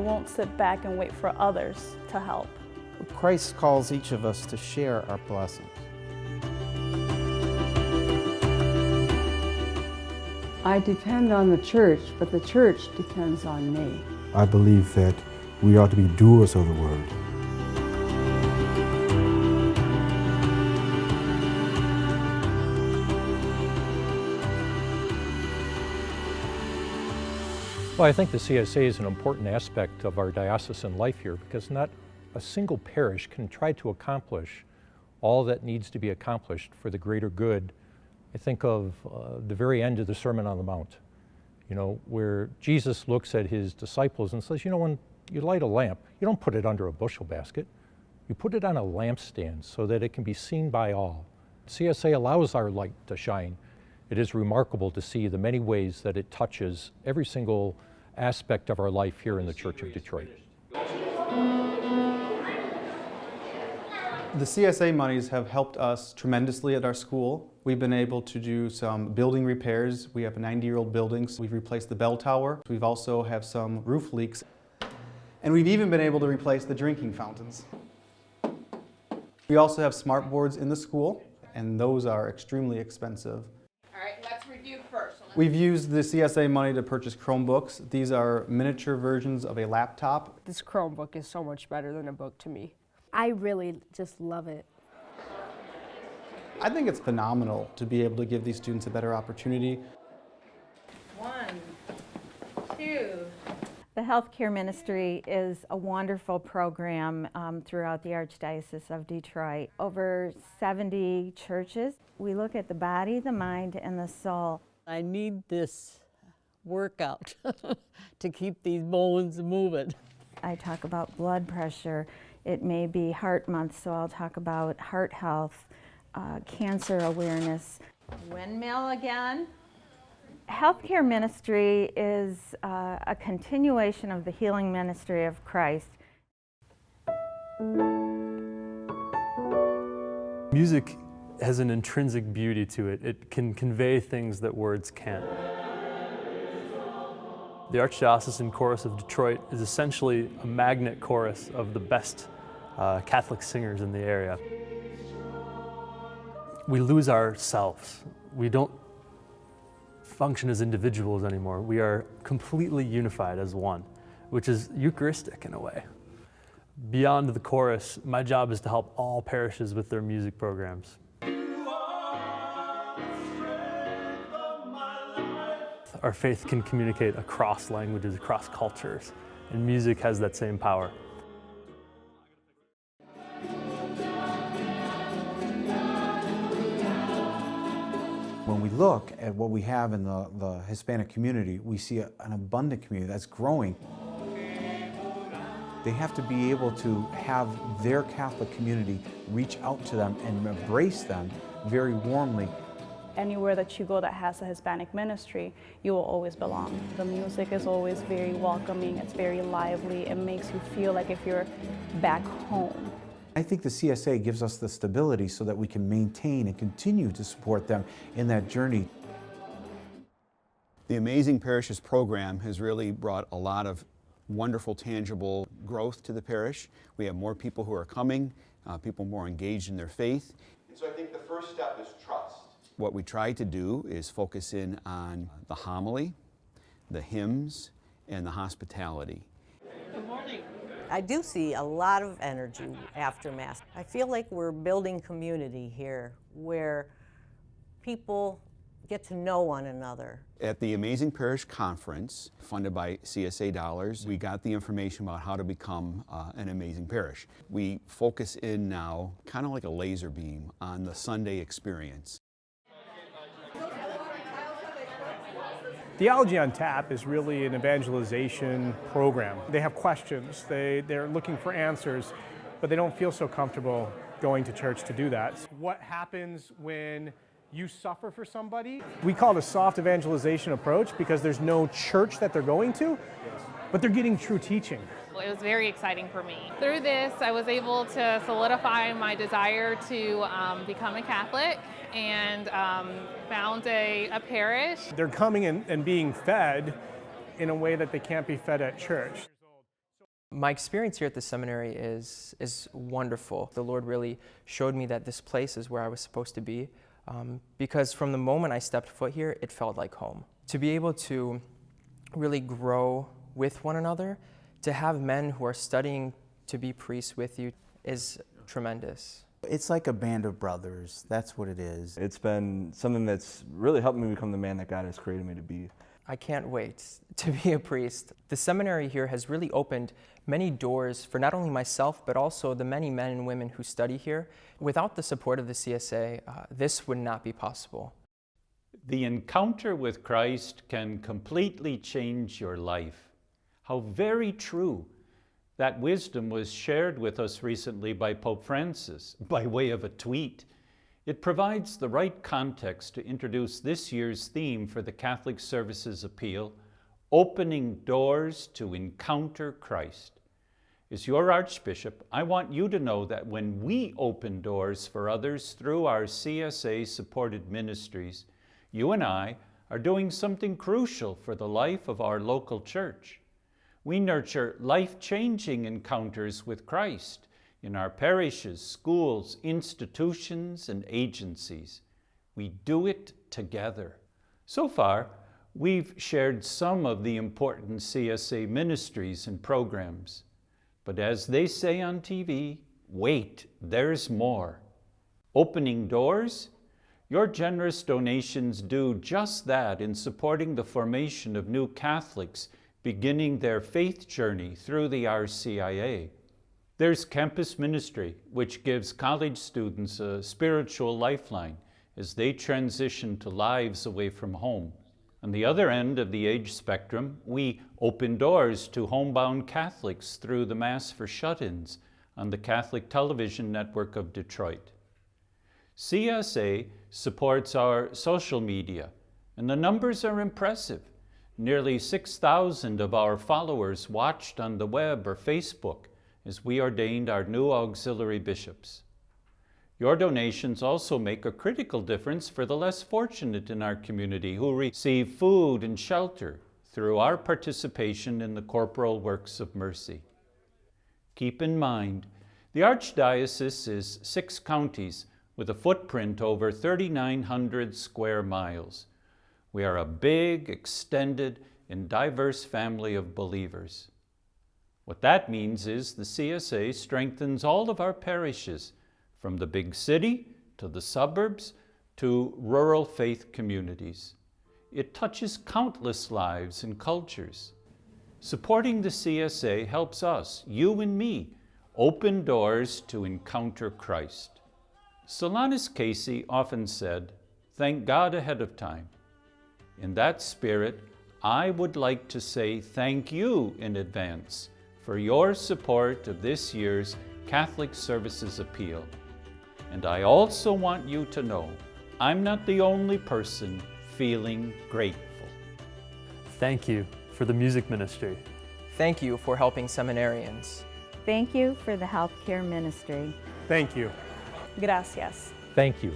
won't sit back and wait for others to help. Christ calls each of us to share our blessings. I depend on the church, but the church depends on me. I believe that we ought to be doers of the word. Well, I think the CSA is an important aspect of our diocesan life here because not a single parish can try to accomplish all that needs to be accomplished for the greater good. I think of the very end of the Sermon on the Mount, where Jesus looks at his disciples and says, when you light a lamp, you don't put it under a bushel basket. You put it on a lampstand so that it can be seen by all. CSA allows our light to shine. It is remarkable to see the many ways that it touches every single aspect of our life here in the Church of Detroit. The CSA monies have helped us tremendously at our school. We've been able to do some building repairs. We have a 90-year-old building, so we've replaced the bell tower. We've also have some roof leaks. And we've even been able to replace the drinking fountains. We also have smart boards in the school, and those are extremely expensive. All right, let's review first. We've used the CSA money to purchase Chromebooks. These are miniature versions of a laptop. This Chromebook is so much better than a book to me. I really just love it. I think it's phenomenal to be able to give these students a better opportunity. 1, 2. The Healthcare Ministry is a wonderful program throughout the Archdiocese of Detroit. Over 70 churches. We look at the body, the mind, and the soul. I need this workout to keep these bones moving. I talk about blood pressure. It may be Heart Month, so I'll talk about heart health, cancer awareness. Windmill again. Healthcare Ministry is a continuation of the healing ministry of Christ. Music has an intrinsic beauty to it. It can convey things that words can't. The Archdiocesan Chorus of Detroit is essentially a magnet chorus of the best Catholic singers in the area. We lose ourselves. We don't function as individuals anymore. We are completely unified as one, which is Eucharistic in a way. Beyond the chorus, my job is to help all parishes with their music programs. Our faith can communicate across languages, across cultures, and music has that same power. When we look at what we have in the Hispanic community, we see an abundant community that's growing. They have to be able to have their Catholic community reach out to them and embrace them very warmly. Anywhere that you go that has a Hispanic ministry, you will always belong. The music is always very welcoming, it's very lively, it makes you feel like if you're back home. I think the CSA gives us the stability so that we can maintain and continue to support them in that journey. The Amazing Parishes program has really brought a lot of wonderful, tangible growth to the parish. We have more people who are coming, people more engaged in their faith. And so I think the first step is trust. What we try to do is focus in on the homily, the hymns, and the hospitality. Good morning. I do see a lot of energy after Mass. I feel like we're building community here where people get to know one another. At the Amazing Parish Conference, funded by CSA dollars, we got the information about how to become an amazing parish. We focus in now, kind of like a laser beam, on the Sunday experience. Theology on Tap is really an evangelization program. They have questions, they're looking for answers, but they don't feel so comfortable going to church to do that. What happens when you suffer for somebody? We call it a soft evangelization approach because there's no church that they're going to, but they're getting true teaching. It was very exciting for me. Through this, I was able to solidify my desire to become a Catholic and found a parish. They're coming in and being fed in a way that they can't be fed at church. My experience here at the seminary is wonderful. The Lord really showed me that this place is where I was supposed to be, because from the moment I stepped foot here, it felt like home. To be able to really grow with one another, to have men who are studying to be priests with you is tremendous. It's like a band of brothers. That's what it is. It's been something that's really helped me become the man that God has created me to be. I can't wait to be a priest. The seminary here has really opened many doors for not only myself, but also the many men and women who study here. Without the support of the CSA, this would not be possible. The encounter with Christ can completely change your life. How very true. That wisdom was shared with us recently by Pope Francis by way of a tweet. It provides the right context to introduce this year's theme for the Catholic Services Appeal, Opening Doors to Encounter Christ. As your Archbishop, I want you to know that when we open doors for others through our CSA-supported ministries, you and I are doing something crucial for the life of our local church. We nurture life-changing encounters with Christ in our parishes, schools, institutions, and agencies. We do it together. So far, we've shared some of the important CSA ministries and programs. But as they say on TV, wait, there's more. Opening doors? Your generous donations do just that in supporting the formation of new Catholics beginning their faith journey through the RCIA. There's campus ministry, which gives college students a spiritual lifeline as they transition to lives away from home. On the other end of the age spectrum, we open doors to homebound Catholics through the Mass for Shut-ins on the Catholic Television Network of Detroit. CSA supports our social media, and the numbers are impressive. Nearly 6,000 of our followers watched on the web or Facebook as we ordained our new auxiliary bishops. Your donations also make a critical difference for the less fortunate in our community who receive food and shelter through our participation in the corporal works of mercy. Keep in mind, the Archdiocese is 6 counties with a footprint over 3,900 square miles. We are a big, extended, and diverse family of believers. What that means is the CSA strengthens all of our parishes, from the big city to the suburbs to rural faith communities. It touches countless lives and cultures. Supporting the CSA helps us, you and me, open doors to encounter Christ. Solanus Casey often said, "Thank God ahead of time." In that spirit, I would like to say thank you in advance for your support of this year's Catholic Services Appeal. And I also want you to know I'm not the only person feeling grateful. Thank you for the music ministry. Thank you for helping seminarians. Thank you for the healthcare ministry. Thank you. Gracias. Thank you